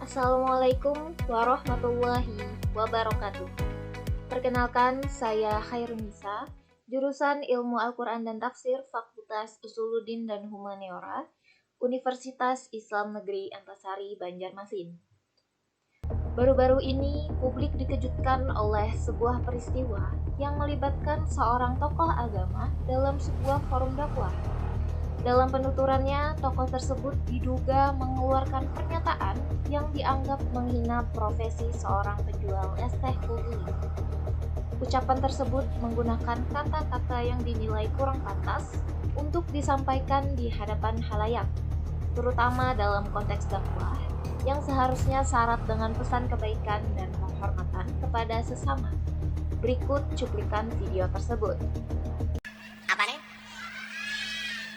Assalamualaikum warahmatullahi wabarakatuh. Perkenalkan, saya Khairunisa, jurusan Ilmu Al-Quran dan Tafsir Fakultas Usuluddin dan Humaniora, Universitas Islam Negeri Antasari, Banjarmasin. Baru-baru ini, publik dikejutkan oleh sebuah peristiwa yang melibatkan seorang tokoh agama dalam sebuah forum dakwah. Dalam penuturannya, tokoh tersebut diduga mengeluarkan pernyataan yang dianggap menghina profesi seorang penjual es teh keliling. Ucapan tersebut menggunakan kata-kata yang dinilai kurang pantas untuk disampaikan di hadapan khalayak, terutama dalam konteks dakwah yang seharusnya syarat dengan pesan kebaikan dan penghormatan kepada sesama. Berikut cuplikan video tersebut. Apa nih?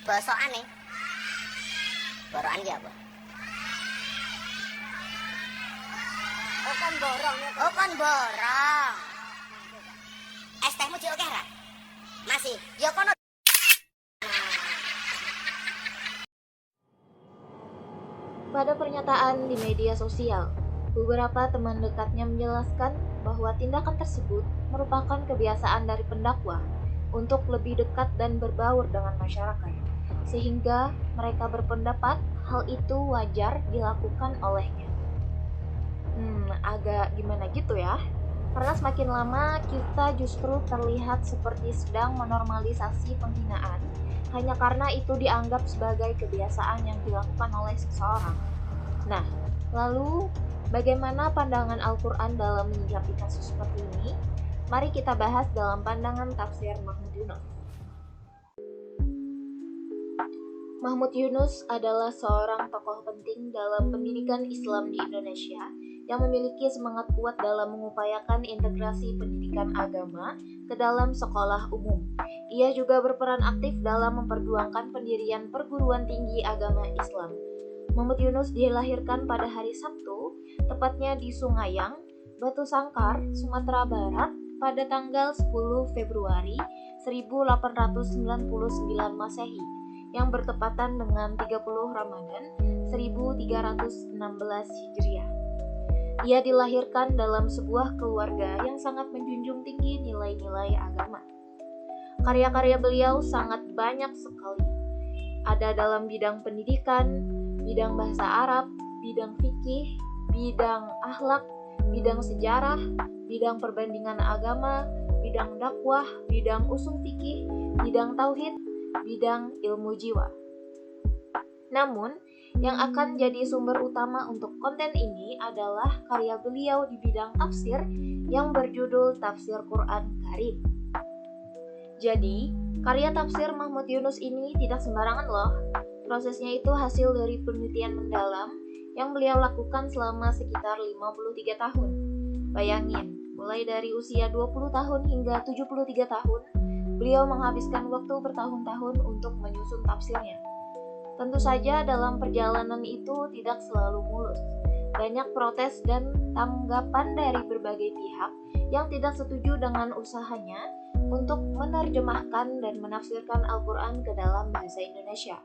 Bosokan nih. Borokan ki apa? Oh kon borong ya. Oh kon borong. Es tehmu jek oke ra? Masih. Ya kono. Pada pernyataan di media sosial, beberapa teman dekatnya menjelaskan bahwa tindakan tersebut merupakan kebiasaan dari pendakwah untuk lebih dekat dan berbaur dengan masyarakat, sehingga mereka berpendapat hal itu wajar dilakukan olehnya. Agak gimana gitu ya? Karena semakin lama kita justru terlihat seperti sedang menormalisasi penghinaan hanya karena itu dianggap sebagai kebiasaan yang dilakukan oleh seseorang. Nah, lalu bagaimana pandangan Al-Quran dalam menyikapi kasus seperti ini? Mari kita bahas dalam pandangan tafsir Mahmud Yunus. Mahmud Yunus adalah seorang tokoh penting dalam pendidikan Islam di Indonesia yang memiliki semangat kuat dalam mengupayakan integrasi pendidikan agama ke dalam sekolah umum. Ia juga berperan aktif dalam memperjuangkan pendirian perguruan tinggi agama Islam. Mahmud Yunus dilahirkan pada hari Sabtu, tepatnya di Sungayang, Batu Sangkar, Sumatera Barat, pada tanggal 10 Februari 1899 Masehi, yang bertepatan dengan 30 Ramadan 1316 Hijriah. Ia dilahirkan dalam sebuah keluarga yang sangat menjunjung tinggi nilai-nilai agama. Karya-karya beliau sangat banyak sekali. Ada dalam bidang pendidikan, bidang bahasa Arab, bidang fikih, bidang akhlak, bidang sejarah, bidang perbandingan agama, bidang dakwah, bidang usul fikih, bidang tauhid, bidang ilmu jiwa. Namun, yang akan jadi sumber utama untuk konten ini adalah karya beliau di bidang tafsir yang berjudul Tafsir Quran Karim. Jadi, karya tafsir Mahmud Yunus ini tidak sembarangan loh. Prosesnya itu hasil dari penelitian mendalam yang beliau lakukan selama sekitar 53 tahun. Bayangin, mulai dari usia 20 tahun hingga 73 tahun, beliau menghabiskan waktu bertahun-tahun untuk menyusun tafsirnya. Tentu saja dalam perjalanan itu tidak selalu mulus. Banyak protes dan tanggapan dari berbagai pihak yang tidak setuju dengan usahanya untuk menerjemahkan dan menafsirkan Al-Quran ke dalam bahasa Indonesia.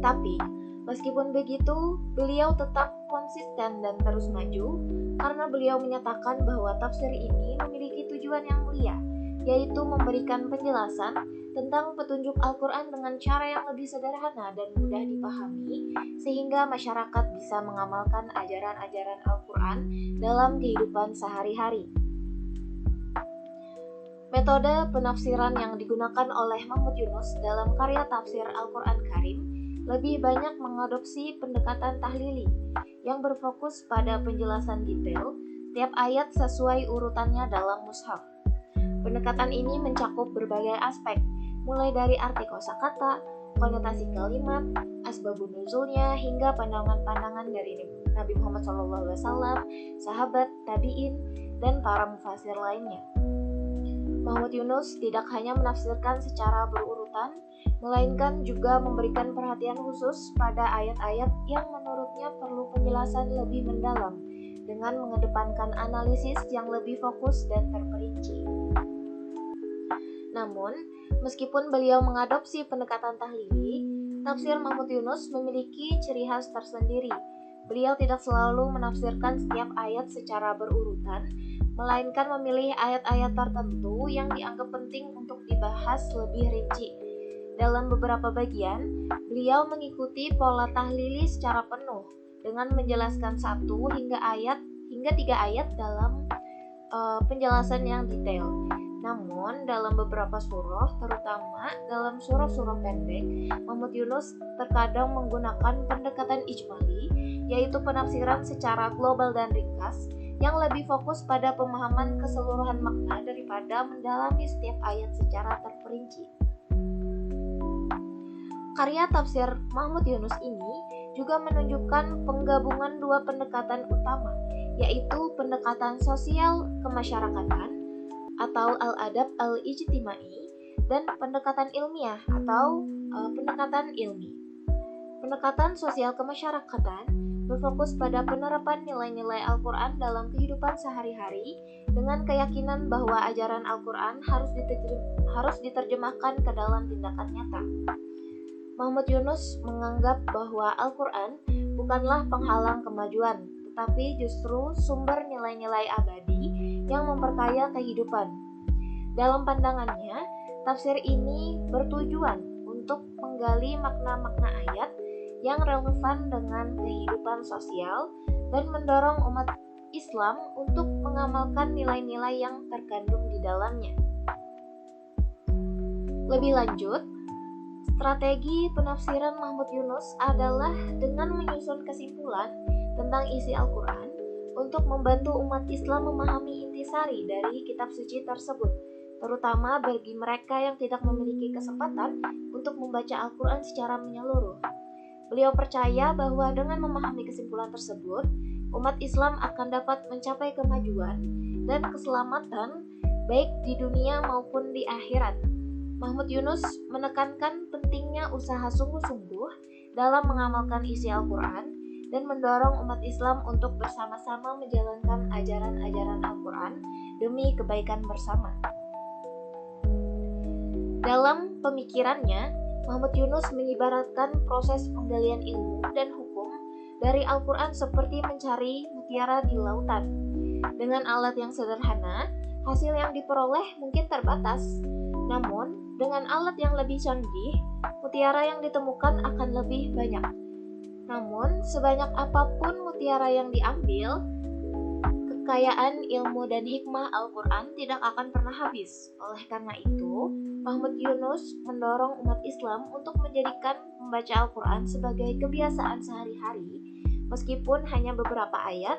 Tapi, meskipun begitu, beliau tetap konsisten dan terus maju karena beliau menyatakan bahwa tafsir ini memiliki tujuan yang mulia, yaitu memberikan penjelasan tentang petunjuk Al-Quran dengan cara yang lebih sederhana dan mudah dipahami, sehingga masyarakat bisa mengamalkan ajaran-ajaran Al-Quran dalam kehidupan sehari-hari. Metode penafsiran yang digunakan oleh Mahmud Yunus dalam karya tafsir Al-Quran Karim lebih banyak mengadopsi pendekatan tahlili yang berfokus pada penjelasan detail setiap ayat sesuai urutannya dalam mushaf. Pendekatan ini mencakup berbagai aspek, mulai dari arti kosakata, konotasi kalimat, asbabun nuzulnya, hingga pandangan-pandangan dari Nabi Muhammad SAW, sahabat, tabi'in, dan para mufasir lainnya. Mahmud Yunus tidak hanya menafsirkan secara berurutan, melainkan juga memberikan perhatian khusus pada ayat-ayat yang menurutnya perlu penjelasan lebih mendalam, dengan mengedepankan analisis yang lebih fokus dan terperinci. Namun, meskipun beliau mengadopsi pendekatan tahlili, tafsir Mahmud Yunus memiliki ciri khas tersendiri. Beliau tidak selalu menafsirkan setiap ayat secara berurutan, melainkan memilih ayat-ayat tertentu yang dianggap penting untuk dibahas lebih rinci. Dalam beberapa bagian, beliau mengikuti pola tahlili secara penuh dengan menjelaskan 1 hingga 3 ayat dalam penjelasan yang detail. Namun dalam beberapa surah, terutama dalam surah-surah pendek, Muhammad Yunus terkadang menggunakan pendekatan ijmali, yaitu penafsiran secara global dan ringkas, yang lebih fokus pada pemahaman keseluruhan makna daripada mendalami setiap ayat secara terperinci. Karya tafsir Muhammad Yunus ini juga menunjukkan penggabungan 2 pendekatan utama, yaitu pendekatan sosial kemasyarakatan atau al-adab al-ijtimai dan pendekatan ilmiah atau pendekatan ilmi. Pendekatan sosial kemasyarakatan berfokus pada penerapan nilai-nilai Al-Quran dalam kehidupan sehari-hari dengan keyakinan bahwa ajaran Al-Quran harus diterjemahkan ke dalam tindakan nyata. Muhammad Yunus menganggap bahwa Al-Quran bukanlah penghalang kemajuan, tetapi justru sumber nilai-nilai abadi yang memperkaya kehidupan. Dalam pandangannya, tafsir ini bertujuan untuk menggali makna-makna ayat yang relevan dengan kehidupan sosial dan mendorong umat Islam untuk mengamalkan nilai-nilai yang terkandung di dalamnya. Lebih lanjut, strategi penafsiran Muhammad Yunus adalah dengan menyusun kesimpulan tentang isi Al-Quran untuk membantu umat Islam memahami intisari dari kitab suci tersebut, terutama bagi mereka yang tidak memiliki kesempatan untuk membaca Al-Quran secara menyeluruh. Beliau percaya bahwa dengan memahami kesimpulan tersebut, umat Islam akan dapat mencapai kemajuan dan keselamatan baik di dunia maupun di akhirat. Muhammad Yunus menekankan pentingnya usaha sungguh-sungguh dalam mengamalkan isi Al-Quran dan mendorong umat Islam untuk bersama-sama menjalankan ajaran-ajaran Al-Quran demi kebaikan bersama. Dalam pemikirannya, Muhammad Yunus mengibaratkan proses penggalian ilmu dan hukum dari Al-Quran seperti mencari mutiara di lautan. Dengan alat yang sederhana, hasil yang diperoleh mungkin terbatas. Namun, dengan alat yang lebih canggih, mutiara yang ditemukan akan lebih banyak. Namun, sebanyak apapun mutiara yang diambil, kekayaan ilmu dan hikmah Al-Quran tidak akan pernah habis. Oleh karena itu, Muhammad Yunus mendorong umat Islam untuk menjadikan membaca Al-Quran sebagai kebiasaan sehari-hari, meskipun hanya beberapa ayat,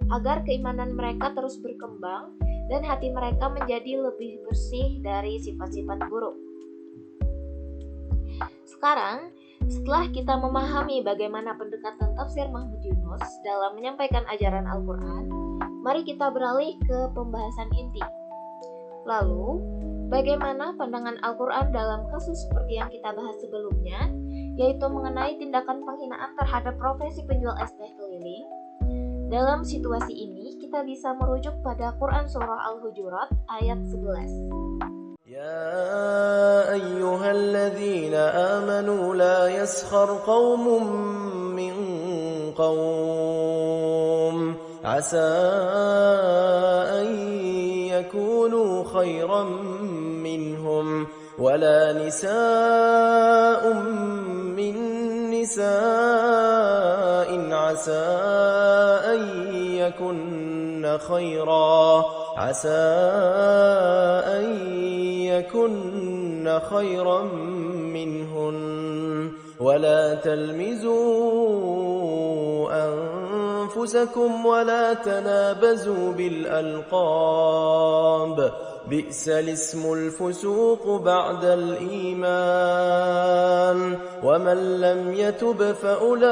agar keimanan mereka terus berkembang dan hati mereka menjadi lebih bersih dari sifat-sifat buruk. Sekarang, setelah kita memahami bagaimana pendekatan tafsir Muhammad Yunus dalam menyampaikan ajaran Al-Quran, mari kita beralih ke pembahasan inti. Lalu, bagaimana pandangan Al-Quran dalam kasus seperti yang kita bahas sebelumnya, yaitu mengenai tindakan penghinaan terhadap profesi penjual es teh keliling? Dalam situasi ini, kita bisa merujuk pada Quran Surah Al-Hujurat ayat 11. يا أيها الذين آمنوا لا يسخر قوم من قوم عسى أن يكونوا خيرا منهم ولا نساء من نساء عسى أن يكن خيرا منهن ولا تلمزوا أنفسكم ولا تنابزوا بالألقاب بئس الاسم الفسوق بعد الإيمان ومن لم يتب فأولئك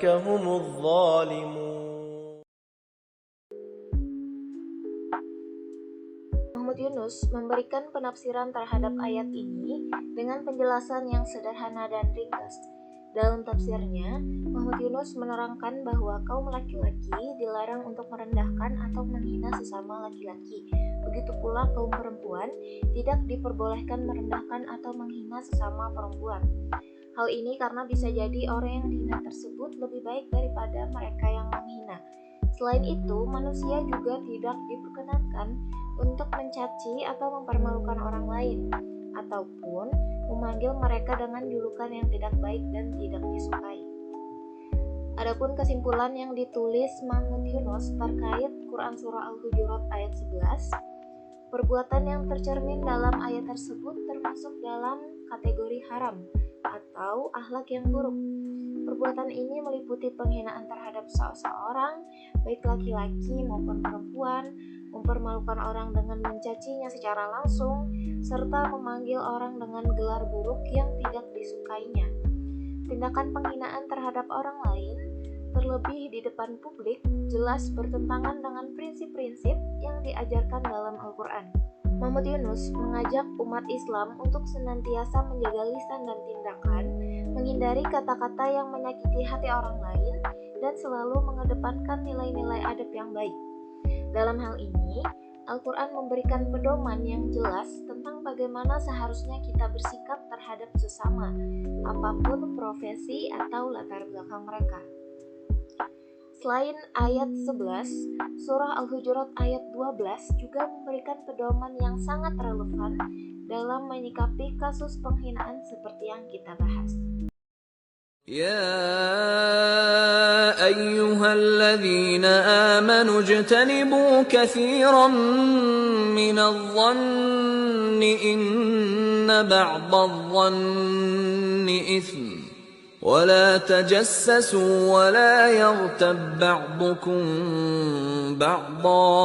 هم الظالمون. Muhammad Yunus memberikan penafsiran terhadap ayat ini dengan penjelasan yang sederhana dan ringkas. Dalam tafsirnya, Muhammad Yunus menerangkan bahwa kaum laki-laki dilarang untuk merendahkan atau menghina sesama laki-laki. Begitu pula kaum perempuan tidak diperbolehkan merendahkan atau menghina sesama perempuan. Hal ini karena bisa jadi orang yang dihina tersebut lebih baik daripada mereka yang menghina. Selain itu, manusia juga tidak diperkenankan untuk mencaci atau mempermalukan orang lain, ataupun memanggil mereka dengan julukan yang tidak baik dan tidak disukai. Adapun kesimpulan yang ditulis Mahmud Yunus terkait Quran Surah Al-Hujurat ayat 11, perbuatan yang tercermin dalam ayat tersebut termasuk dalam kategori haram atau akhlak yang buruk. Perbuatan ini meliputi penghinaan terhadap seseorang, baik laki-laki maupun perempuan, mempermalukan orang dengan mencacinya secara langsung, serta memanggil orang dengan gelar buruk yang tidak disukainya. Tindakan penghinaan terhadap orang lain, terlebih di depan publik, jelas bertentangan dengan prinsip-prinsip yang diajarkan dalam Al-Quran. Mahmud Yunus mengajak umat Islam untuk senantiasa menjaga lisan dan tindakan, menghindari kata-kata yang menyakiti hati orang lain, dan selalu mengedepankan nilai-nilai adab yang baik. Dalam hal ini, Al-Quran memberikan pedoman yang jelas tentang bagaimana seharusnya kita bersikap terhadap sesama, apapun profesi atau latar belakang mereka. Selain ayat 11, surah Al-Hujurat ayat 12 juga memberikan pedoman yang sangat relevan dalam menyikapi kasus penghinaan seperti yang kita bahas. يا أيها الذين آمنوا اجتنبوا كثيرا من الظن إن بعض الظن إثم ولا تجسسوا ولا يغتب بعضكم بعضا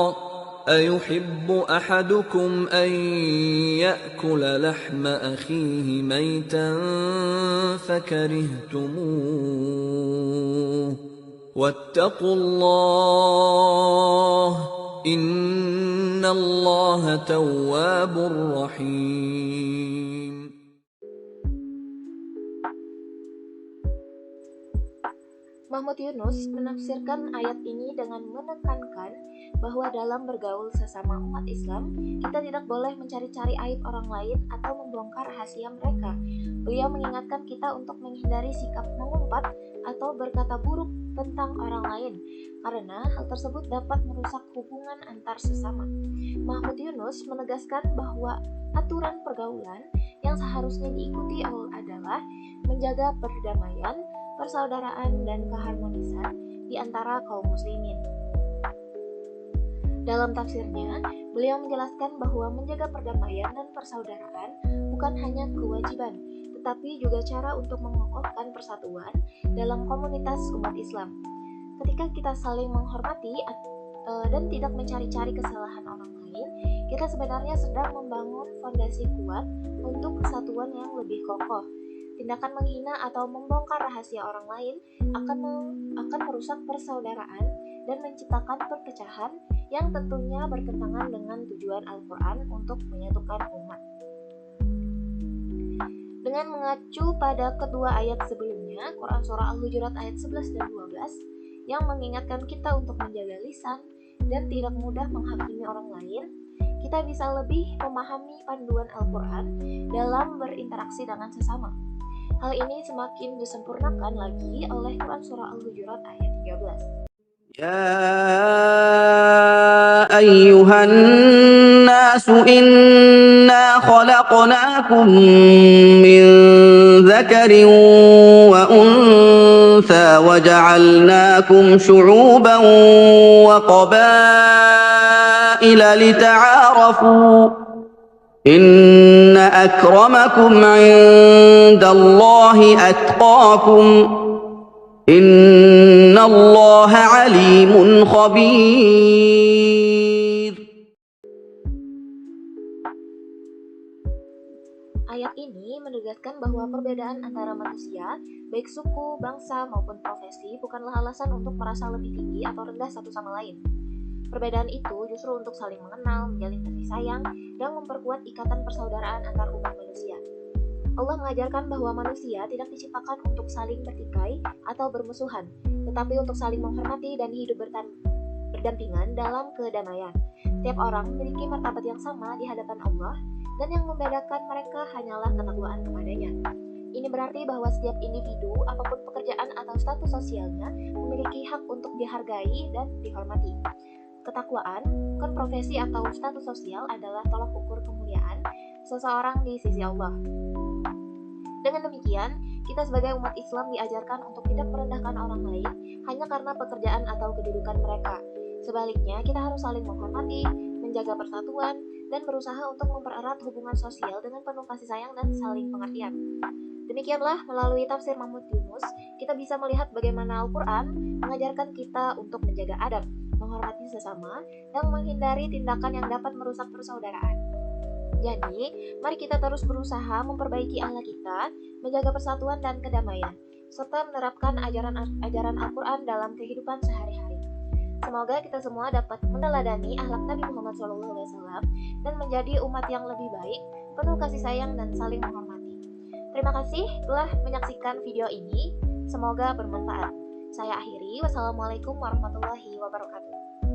أيحب أحدكم أن يأكل لحم أخيه ميتا فكرهتموه واتقوا الله إن الله تواب رحيم. Mahmud Yunus menafsirkan ayat ini dengan menekankan bahwa dalam bergaul sesama umat Islam, kita tidak boleh mencari-cari aib orang lain atau membongkar rahasia mereka. Beliau mengingatkan kita untuk menghindari sikap mengumpat atau berkata buruk tentang orang lain, karena hal tersebut dapat merusak hubungan antar sesama. Mahmud Yunus menegaskan bahwa aturan pergaulan yang seharusnya diikuti adalah menjaga perdamaian, persaudaraan, dan keharmonisan di antara kaum muslimin. Dalam tafsirnya, beliau menjelaskan bahwa menjaga perdamaian dan persaudaraan bukan hanya kewajiban, tetapi juga cara untuk mengokohkan persatuan dalam komunitas umat Islam. Ketika kita saling menghormati dan tidak mencari-cari kesalahan orang lain, kita sebenarnya sedang membangun fondasi kuat untuk kesatuan yang lebih kokoh. Tindakan menghina atau membongkar rahasia orang lain akan merusak persaudaraan dan menciptakan perpecahan yang tentunya bertentangan dengan tujuan Al-Quran untuk menyatukan umat. Dengan mengacu pada kedua ayat sebelumnya, Quran Surah Al-Hujurat ayat 11 dan 12, yang mengingatkan kita untuk menjaga lisan dan tidak mudah menghakimi orang lain, kita bisa lebih memahami panduan Al-Quran dalam berinteraksi dengan sesama. Hal ini semakin disempurnakan lagi oleh Quran Surah Al-Hujurat ayat 13. يا أيها الناس إنا خلقناكم من ذكر وأنثى وجعلناكم شعوبا وقبائل لتعارفوا إن أكرمكم عند الله أتقاكم إن الله عليم خبير. Ayat ini menegaskan bahwa perbedaan antara manusia, baik suku, bangsa, maupun profesi, bukanlah alasan untuk merasa lebih tinggi atau rendah satu sama lain. Perbedaan itu justru untuk saling mengenal, menjalin kasih sayang, dan memperkuat ikatan persaudaraan antar umat manusia. Allah mengajarkan bahwa manusia tidak diciptakan untuk saling bertikai atau bermusuhan, tetapi untuk saling menghormati dan hidup berdampingan dalam kedamaian. Setiap orang memiliki martabat yang sama di hadapan Allah, dan yang membedakan mereka hanyalah ketakwaan kepadanya. Ini berarti bahwa setiap individu, apapun pekerjaan atau status sosialnya, memiliki hak untuk dihargai dan dihormati. Ketakwaan, bukan profesi atau status sosial, adalah tolak ukur kemuliaan seseorang di sisi Allah. Dengan demikian, kita sebagai umat Islam diajarkan untuk tidak merendahkan orang lain hanya karena pekerjaan atau kedudukan mereka. Sebaliknya, kita harus saling menghormati, menjaga persatuan, dan berusaha untuk mempererat hubungan sosial dengan penuh kasih sayang dan saling pengertian. Demikianlah, melalui tafsir Mahmud Yunus, kita bisa melihat bagaimana Al-Quran mengajarkan kita untuk menjaga adab, menghormati sesama, dan menghindari tindakan yang dapat merusak persaudaraan. Jadi, mari kita terus berusaha memperbaiki akhlak kita, menjaga persatuan dan kedamaian, serta menerapkan ajaran Al-Quran dalam kehidupan sehari-hari. Semoga kita semua dapat meneladani akhlak Nabi Muhammad SAW dan menjadi umat yang lebih baik, penuh kasih sayang dan saling menghormati. Terima kasih telah menyaksikan video ini. Semoga bermanfaat. Saya akhiri. Wassalamualaikum warahmatullahi wabarakatuh.